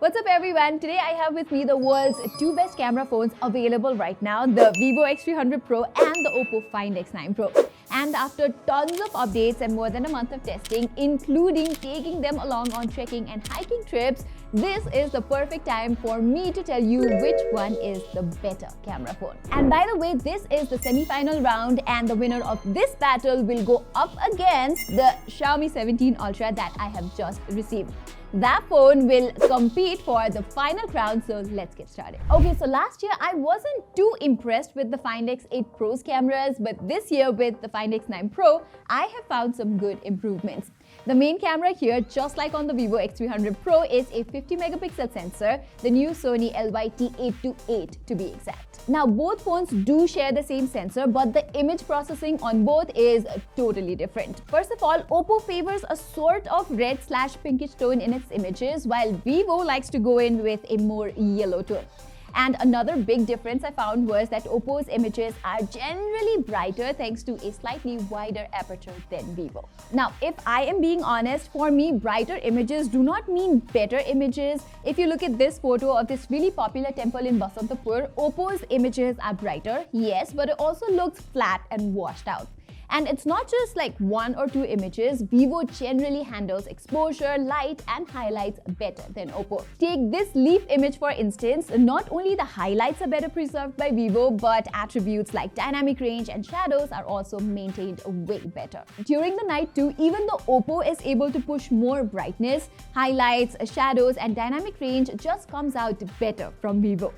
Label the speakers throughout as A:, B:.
A: What's up everyone? Today I have with me the world's two best camera phones available right now, the Vivo X300 Pro and the OPPO Find X9 Pro. And after tons of updates and more than a month of testing, including taking them along on trekking and hiking trips, this is the perfect time for me to tell you which one is the better camera phone. And by the way, this is the semi-final round and the winner of this battle will go up against the Xiaomi 17 Ultra that I have just received. That phone will compete for the final crown, so let's get started. Okay, so last year I wasn't too impressed with the Find X8 Pro's cameras, but this year with the Find X9 Pro, I have found some good improvements. The main camera here, just like on the Vivo X300 Pro, is a 50 megapixel sensor, the new Sony LYT828 to be exact. Now, both phones do share the same sensor, but the image processing on both is totally different. First of all, OPPO favors a sort of red/pinkish tone in its images, while Vivo likes to go in with a more yellow tone. And another big difference I found was that OPPO's images are generally brighter thanks to a slightly wider aperture than Vivo. Now, if I am being honest, for me, brighter images do not mean better images. If you look at this photo of this really popular temple in Basantapur, OPPO's images are brighter, yes, but it also looks flat and washed out. And it's not just like one or two images. Vivo generally handles exposure, light and highlights better than OPPO. Take this leaf image for instance. Not only the highlights are better preserved by Vivo, but attributes like dynamic range and shadows are also maintained way better. During the night too, even though OPPO is able to push more brightness, highlights, shadows and dynamic range just comes out better from Vivo.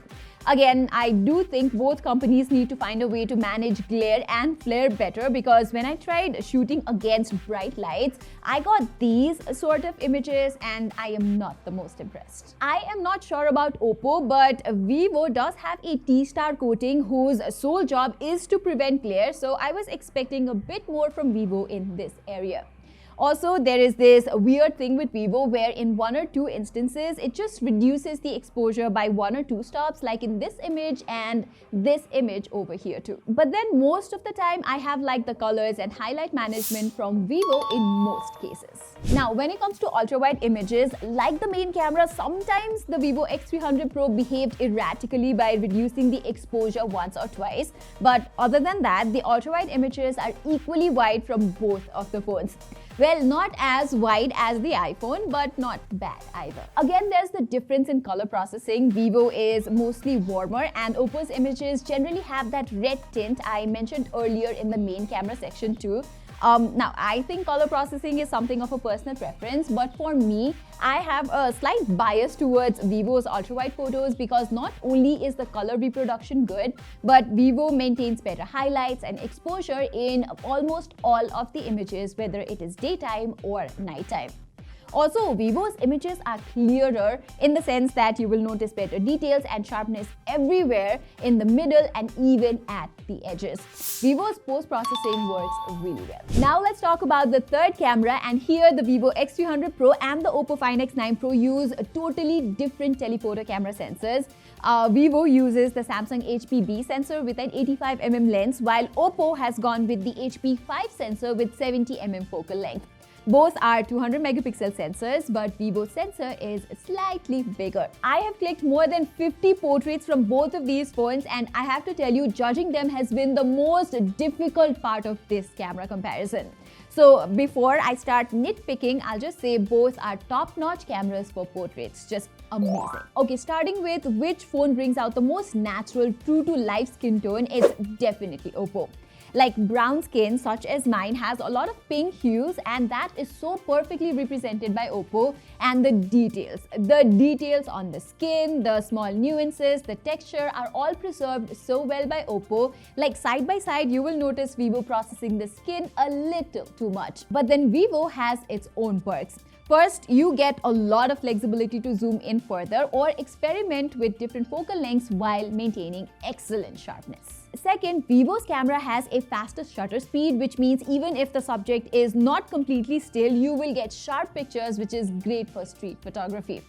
A: Again, I do think both companies need to find a way to manage glare and flare better, because when I tried shooting against bright lights, I got these sort of images and I am not the most impressed. I am not sure about OPPO, but Vivo does have a T-Star coating whose sole job is to prevent glare, so I was expecting a bit more from Vivo in this area. Also, there is this weird thing with Vivo where in one or two instances, it just reduces the exposure by one or two stops, like in this image and this image over here too. But then most of the time, I have liked the colors and highlight management from Vivo in most cases. Now, when it comes to ultra-wide images, like the main camera, sometimes the Vivo X300 Pro behaved erratically by reducing the exposure once or twice. But other than that, the ultra-wide images are equally wide from both of the phones. Well, not as wide as the iPhone, but not bad either. Again, there's the difference in color processing. Vivo is mostly warmer and OPPO's images generally have that red tint I mentioned earlier in the main camera section too. Now, I think color processing is something of a personal preference, but for me, I have a slight bias towards Vivo's ultra-wide photos because not only is the color reproduction good, but Vivo maintains better highlights and exposure in almost all of the images, whether it is daytime or nighttime. Also, Vivo's images are clearer in the sense that you will notice better details and sharpness everywhere in the middle and even at the edges. Vivo's post-processing works really well. Now let's talk about the third camera, and here the Vivo X300 Pro and the OPPO Find X9 Pro use totally different telephoto camera sensors. Vivo uses the Samsung HP-B sensor with an 85mm lens, while OPPO has gone with the HP-5 sensor with 70mm focal length. Both are 200 megapixel sensors, but Vivo's sensor is slightly bigger. I have clicked more than 50 portraits from both of these phones, and I have to tell you, judging them has been the most difficult part of this camera comparison. So before I start nitpicking, I'll just say both are top-notch cameras for portraits. Just amazing. Okay, starting with which phone brings out the most natural, true-to-life skin tone, it's definitely OPPO. Like brown skin, such as mine, has a lot of pink hues, and that is so perfectly represented by OPPO. And the details on the skin, the small nuances, the texture are all preserved so well by OPPO. Like side by side, you will notice Vivo processing the skin a little too much. But then Vivo has its own perks. First, you get a lot of flexibility to zoom in further or experiment with different focal lengths while maintaining excellent sharpness. Second, Vivo's camera has a faster shutter speed, which means even if the subject is not completely still, you will get sharp pictures, which is great for street photography.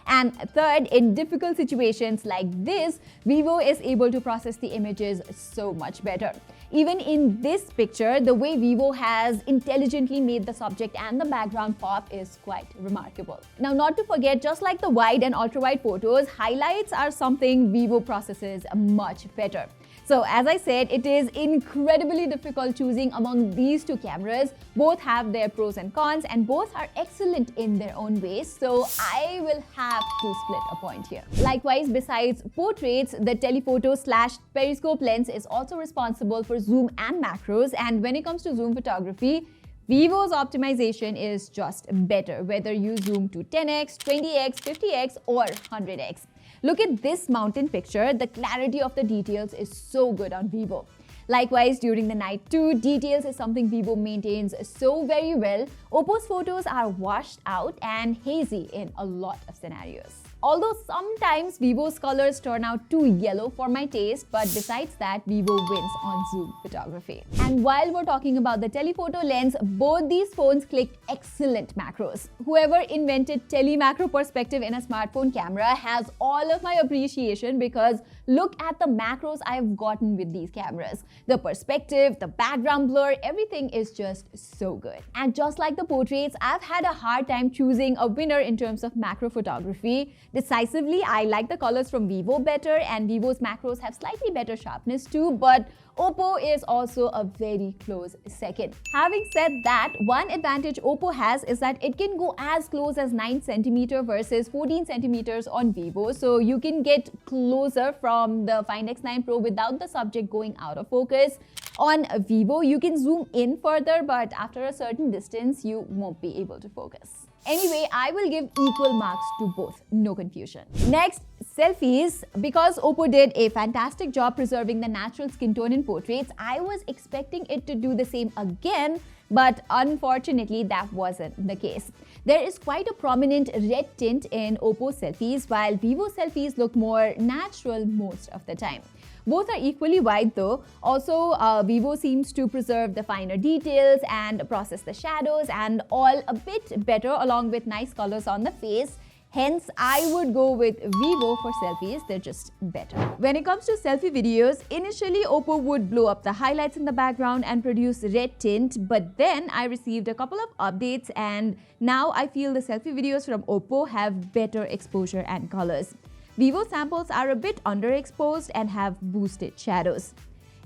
A: And third, in difficult situations like this, Vivo is able to process the images so much better. Even in this picture, the way Vivo has intelligently made the subject and the background pop is quite remarkable. Now, not to forget, just like the wide and ultra-wide photos, highlights are something Vivo processes much better. So as I said, it is incredibly difficult choosing among these two cameras. Both have their pros and cons and both are excellent in their own ways. So I will have to split a point here. Likewise, besides portraits, the telephoto/periscope lens is also responsible for zoom and macros. And when it comes to zoom photography, Vivo's optimization is just better, whether you zoom to 10x, 20x, 50x or 100x. Look at this mountain picture. The clarity of the details is so good on Vivo. Likewise, during the night too, details is something Vivo maintains so very well. OPPO's photos are washed out and hazy in a lot of scenarios. Although sometimes Vivo's colors turn out too yellow for my taste, but besides that, Vivo wins on zoom photography. And while we're talking about the telephoto lens, both these phones click excellent macros. Whoever invented telemacro perspective in a smartphone camera has all of my appreciation, because look at the macros I've gotten with these cameras. The perspective, the background blur, everything is just so good. And just like the portraits, I've had a hard time choosing a winner in terms of macro photography. Decisively, I like the colors from Vivo better, and Vivo's macros have slightly better sharpness too, but OPPO is also a very close second. Having said that, one advantage OPPO has is that it can go as close as 9 cm versus 14 cm on Vivo, so you can get closer from the Find X9 Pro without the subject going out of focus. On Vivo, you can zoom in further, but after a certain distance, you won't be able to focus. Anyway, I will give equal marks to both, no confusion. Next, selfies. Because OPPO did a fantastic job preserving the natural skin tone in portraits, I was expecting it to do the same again, but unfortunately that wasn't the case. There is quite a prominent red tint in OPPO selfies, while Vivo selfies look more natural most of the time. Both are equally wide though. Also, Vivo seems to preserve the finer details and process the shadows and all a bit better, along with nice colors on the face. Hence, I would go with Vivo for selfies. They're just better. When it comes to selfie videos, initially OPPO would blow up the highlights in the background and produce red tint, but then I received a couple of updates and now I feel the selfie videos from OPPO have better exposure and colors. Vivo samples are a bit underexposed and have boosted shadows.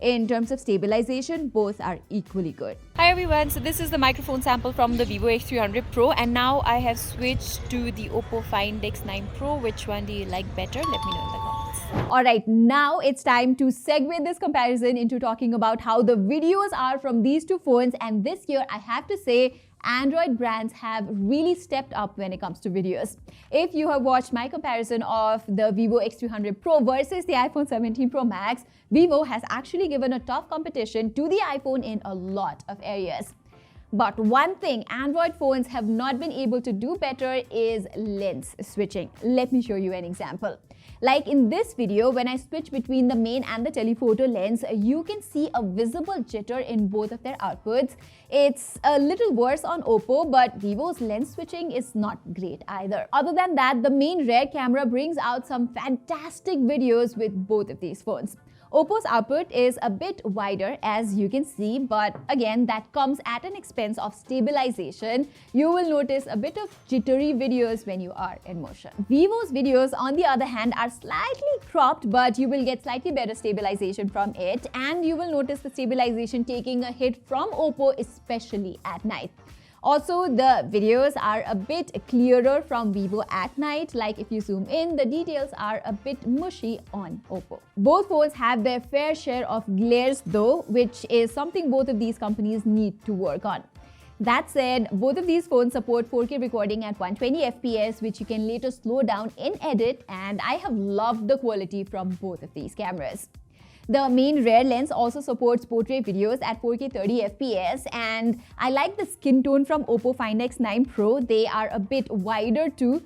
A: In terms of stabilization, both are equally good. Hi everyone, so this is the microphone sample from the Vivo X300 Pro, and now I have switched to the OPPO Find X9 Pro. Which one do you like better? Let me know in the comments. Alright, now it's time to segue this comparison into talking about how the videos are from these two phones, and this year I have to say Android brands have really stepped up when it comes to videos. If you have watched my comparison of the Vivo X300 Pro versus the iPhone 17 Pro Max, Vivo has actually given a tough competition to the iPhone in a lot of areas. But one thing Android phones have not been able to do better is lens switching. Let me show you an example. Like in this video, when I switch between the main and the telephoto lens, you can see a visible jitter in both of their outputs. It's a little worse on OPPO, but Vivo's lens switching is not great either. Other than that, the main rear camera brings out some fantastic videos with both of these phones. OPPO's output is a bit wider, as you can see, but again, that comes at an expense of stabilization. You will notice a bit of jittery videos when you are in motion. Vivo's videos, on the other hand, are slightly cropped, but you will get slightly better stabilization from it, and you will notice the stabilization taking a hit from OPPO, especially at night. Also, the videos are a bit clearer from Vivo at night. Like if you zoom in, the details are a bit mushy on OPPO. Both phones have their fair share of glares though, which is something both of these companies need to work on. That said, both of these phones support 4K recording at 120 FPS, which you can later slow down in edit, and I have loved the quality from both of these cameras. The main rear lens also supports portrait videos at 4K 30 FPS, and I like the skin tone from OPPO Find X9 Pro. They are a bit wider too.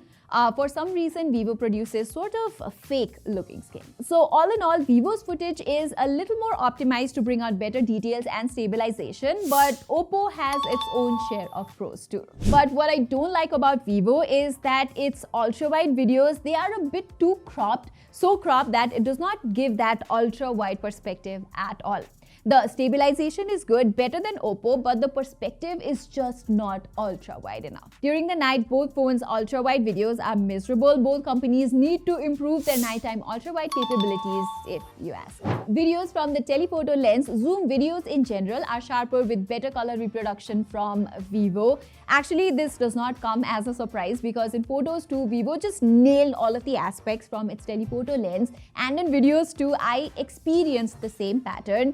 A: For some reason, Vivo produces sort of a fake looking skin. So all in all, Vivo's footage is a little more optimized to bring out better details and stabilization, but OPPO has its own share of pros too. But what I don't like about Vivo is that its ultra-wide videos, they are a bit too cropped, so cropped that it does not give that ultra-wide perspective at all. The stabilization is good, better than OPPO, but the perspective is just not ultra-wide enough. During the night, both phones' ultra-wide videos are miserable. Both companies need to improve their nighttime ultra-wide capabilities, if you ask. Videos from the telephoto lens, zoom videos in general, are sharper with better color reproduction from Vivo. Actually, this does not come as a surprise because in photos too, Vivo just nailed all of the aspects from its telephoto lens, and in videos too, I experienced the same pattern.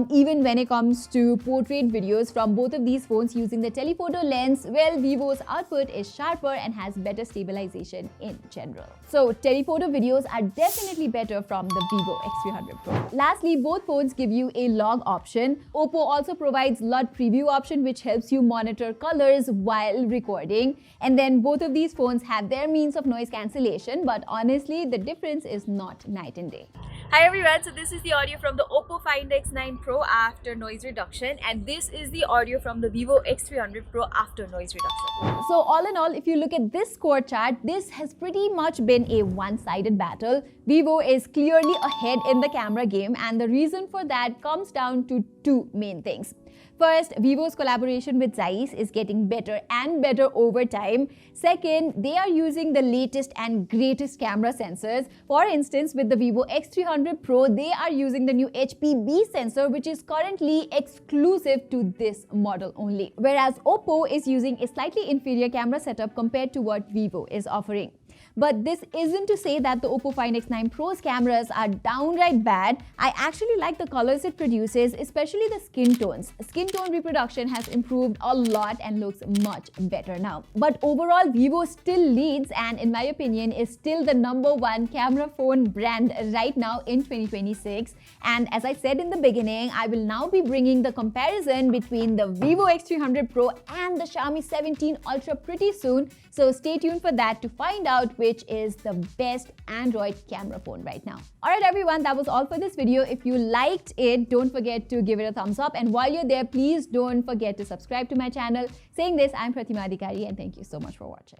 A: Even when it comes to portrait videos from both of these phones using the telephoto lens, well, Vivo's output is sharper and has better stabilization in general. So telephoto videos are definitely better from the Vivo X300 Pro. Lastly, both phones give you a log option. OPPO also provides LUT preview option, which helps you monitor colors while recording. And then both of these phones have their means of noise cancellation, but honestly, the difference is not night and day. Hi everyone, so this is the audio from the OPPO Find X9 Pro after noise reduction, and this is the audio from the Vivo X300 Pro after noise reduction. So all in all, if you look at this score chart, this has pretty much been a one-sided battle. Vivo is clearly ahead in the camera game, and the reason for that comes down to two main things. First, Vivo's collaboration with Zeiss is getting better and better over time. Second, they are using the latest and greatest camera sensors. For instance, with the Vivo X300 Pro, they are using the new HPB sensor, which is currently exclusive to this model only. Whereas OPPO is using a slightly inferior camera setup compared to what Vivo is offering. But this isn't to say that the OPPO Find X9 Pro's cameras are downright bad. I actually like the colors it produces, especially the skin tones. Skin tone reproduction has improved a lot and looks much better now. But overall, Vivo still leads and in my opinion is still the #1 camera phone brand right now in 2026. And as I said in the beginning, I will now be bringing the comparison between the Vivo X300 Pro and the Xiaomi 17 Ultra pretty soon. So stay tuned for that to find out which is the best Android camera phone right now. Alright everyone, that was all for this video. If you liked it, don't forget to give it a thumbs up. And while you're there, please don't forget to subscribe to my channel. Saying this, I'm Pratima and thank you so much for watching.